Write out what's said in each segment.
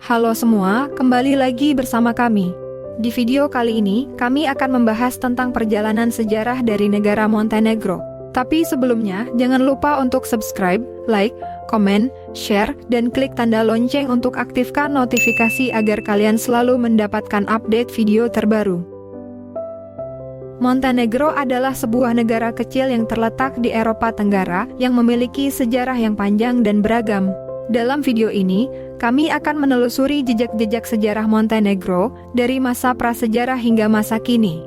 Halo semua, kembali lagi bersama kami. Di video kali ini, kami akan membahas tentang perjalanan sejarah dari negara Montenegro. Tapi sebelumnya, jangan lupa untuk subscribe, like, komen, share, dan klik tanda lonceng untuk aktifkan notifikasi agar kalian selalu mendapatkan update video terbaru. Montenegro adalah sebuah negara kecil yang terletak di Eropa Tenggara yang memiliki sejarah yang panjang dan beragam. Dalam video ini, kami akan menelusuri jejak-jejak sejarah Montenegro dari masa prasejarah hingga masa kini.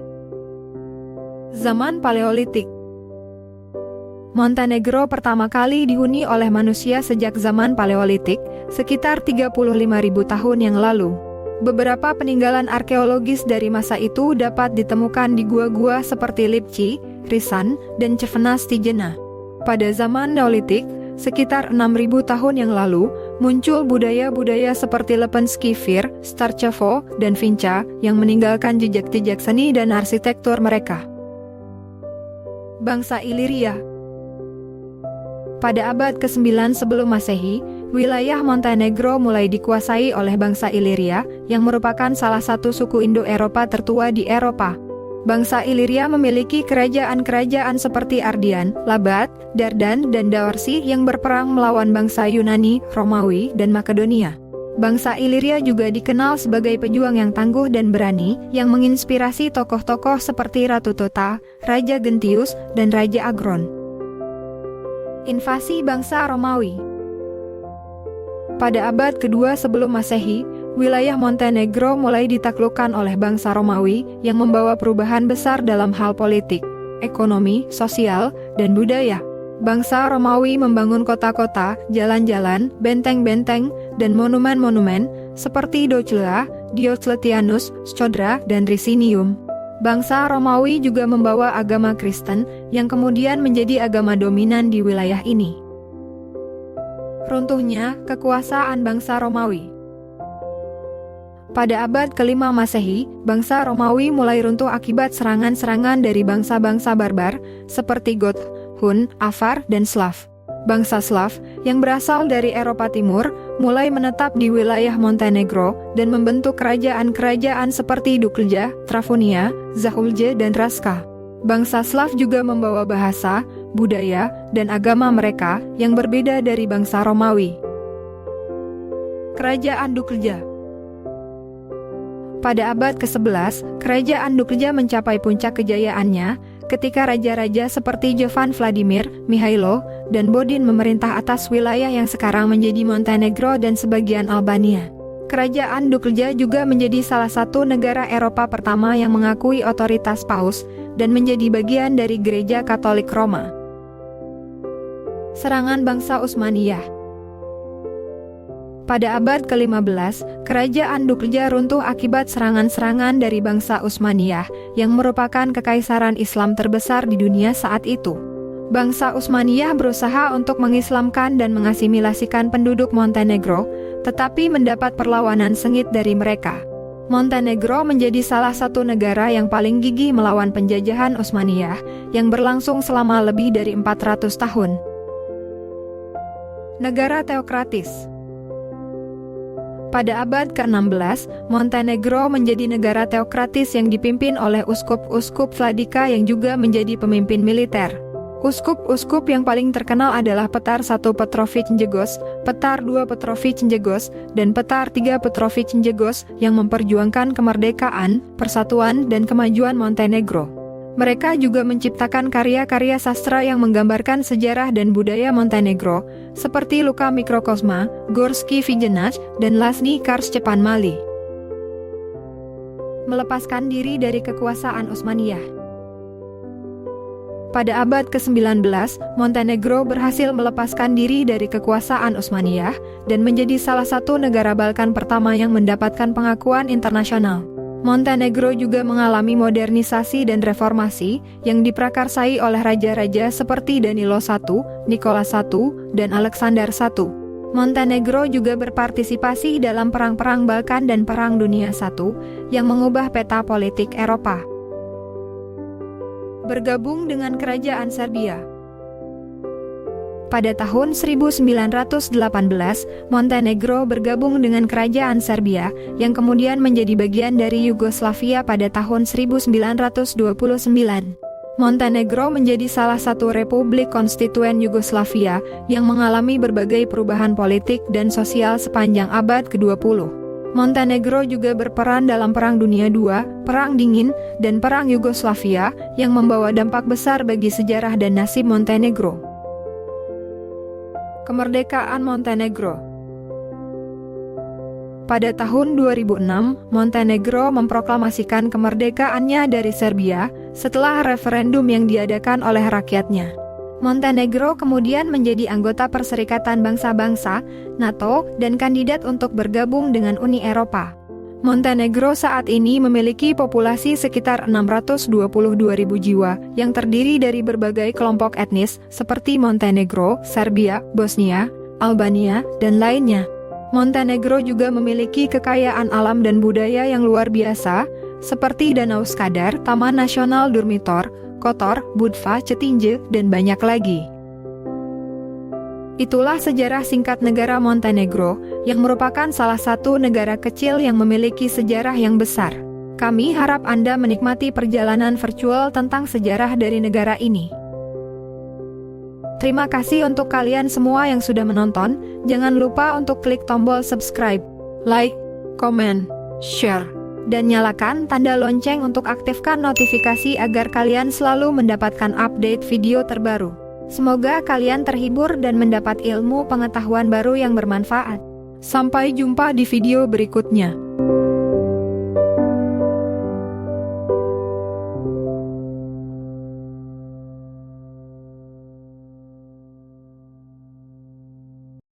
Zaman Paleolitik. Montenegro pertama kali dihuni oleh manusia sejak zaman Paleolitik, sekitar 35.000 tahun yang lalu. Beberapa peninggalan arkeologis dari masa itu dapat ditemukan di gua-gua seperti Lipci, Risan, dan Cefena Stigena. Pada zaman Neolitik, sekitar 6.000 tahun yang lalu, muncul budaya-budaya seperti Lepenski Vir, Starcevo, dan Vinca yang meninggalkan jejak-jejak seni dan arsitektur mereka. Bangsa Iliria. Pada abad ke-9 sebelum Masehi, wilayah Montenegro mulai dikuasai oleh bangsa Iliria, yang merupakan salah satu suku Indo-Eropa tertua di Eropa. Bangsa Iliria memiliki kerajaan-kerajaan seperti Ardian, Labat, Dardan, dan Dawarsi yang berperang melawan bangsa Yunani, Romawi, dan Makedonia. Bangsa Iliria juga dikenal sebagai pejuang yang tangguh dan berani, yang menginspirasi tokoh-tokoh seperti Ratu Tota, Raja Gentius, dan Raja Agron. Invasi bangsa Romawi. Pada abad kedua sebelum Masehi, wilayah Montenegro mulai ditaklukkan oleh bangsa Romawi yang membawa perubahan besar dalam hal politik, ekonomi, sosial, dan budaya. Bangsa Romawi membangun kota-kota, jalan-jalan, benteng-benteng, dan monumen-monumen seperti Doclea, Diocletianus, Schodra, dan Ricinium. Bangsa Romawi juga membawa agama Kristen yang kemudian menjadi agama dominan di wilayah ini. Runtuhnya kekuasaan bangsa Romawi. Pada abad ke-5 Masehi, bangsa Romawi mulai runtuh akibat serangan-serangan dari bangsa-bangsa barbar seperti Goth, Hun, Avar, dan Slav. Bangsa Slav yang berasal dari Eropa Timur mulai menetap di wilayah Montenegro dan membentuk kerajaan-kerajaan seperti Duklja, Travonia, Zahulje, dan Raska. Bangsa Slav juga membawa bahasa, budaya, dan agama mereka yang berbeda dari bangsa Romawi. Kerajaan Duklja. Pada abad ke-11, kerajaan Duklja mencapai puncak kejayaannya ketika raja-raja seperti Jovan Vladimir, Mihailo, dan Bodin memerintah atas wilayah yang sekarang menjadi Montenegro dan sebagian Albania. Kerajaan Duklja juga menjadi salah satu negara Eropa pertama yang mengakui otoritas Paus dan menjadi bagian dari Gereja Katolik Roma. Serangan bangsa Utsmaniyah. Pada abad ke-15, kerajaan Duklja runtuh akibat serangan-serangan dari bangsa Utsmaniyah yang merupakan kekaisaran Islam terbesar di dunia saat itu. Bangsa Utsmaniyah berusaha untuk mengislamkan dan mengasimilasikan penduduk Montenegro, tetapi mendapat perlawanan sengit dari mereka. Montenegro menjadi salah satu negara yang paling gigih melawan penjajahan Utsmaniyah yang berlangsung selama lebih dari 400 tahun. Negara teokratis. Pada abad ke-16, Montenegro menjadi negara teokratis yang dipimpin oleh uskup-uskup Vladika yang juga menjadi pemimpin militer. Uskup-uskup yang paling terkenal adalah Petar I Petrović Njegos, Petar II Petrović Njegos, dan Petar III Petrović Njegos yang memperjuangkan kemerdekaan, persatuan, dan kemajuan Montenegro. Mereka juga menciptakan karya-karya sastra yang menggambarkan sejarah dan budaya Montenegro, seperti Luka Mikrokosma, Gorski Vigenac, dan Lasni Karscepan Mali. Melepaskan diri dari kekuasaan Utsmaniyah. Pada abad ke-19, Montenegro berhasil melepaskan diri dari kekuasaan Utsmaniyah dan menjadi salah satu negara Balkan pertama yang mendapatkan pengakuan internasional. Montenegro juga mengalami modernisasi dan reformasi yang diprakarsai oleh raja-raja seperti Danilo I, Nicholas I, dan Alexander I. Montenegro juga berpartisipasi dalam perang-perang Balkan dan Perang Dunia I yang mengubah peta politik Eropa. Bergabung dengan Kerajaan Serbia. Pada tahun 1918, Montenegro bergabung dengan Kerajaan Serbia, yang kemudian menjadi bagian dari Yugoslavia pada tahun 1929. Montenegro menjadi salah satu republik konstituen Yugoslavia yang mengalami berbagai perubahan politik dan sosial sepanjang abad ke-20. Montenegro juga berperan dalam Perang Dunia II, Perang Dingin, dan Perang Yugoslavia yang membawa dampak besar bagi sejarah dan nasib Montenegro. Kemerdekaan Montenegro. Pada tahun 2006, Montenegro memproklamasikan kemerdekaannya dari Serbia setelah referendum yang diadakan oleh rakyatnya. Montenegro kemudian menjadi anggota Perserikatan Bangsa-Bangsa, NATO, dan kandidat untuk bergabung dengan Uni Eropa. Montenegro saat ini memiliki populasi sekitar 622.000 jiwa yang terdiri dari berbagai kelompok etnis seperti Montenegro, Serbia, Bosnia, Albania, dan lainnya. Montenegro juga memiliki kekayaan alam dan budaya yang luar biasa, seperti Danau Skadar, Taman Nasional Durmitor, Kotor, Budva, Cetinje, dan banyak lagi. Itulah sejarah singkat negara Montenegro, yang merupakan salah satu negara kecil yang memiliki sejarah yang besar. Kami harap Anda menikmati perjalanan virtual tentang sejarah dari negara ini. Terima kasih untuk kalian semua yang sudah menonton. Jangan lupa untuk klik tombol subscribe, like, komen, share, dan nyalakan tanda lonceng untuk aktifkan notifikasi agar kalian selalu mendapatkan update video terbaru. Semoga kalian terhibur dan mendapat ilmu pengetahuan baru yang bermanfaat. Sampai jumpa di video berikutnya.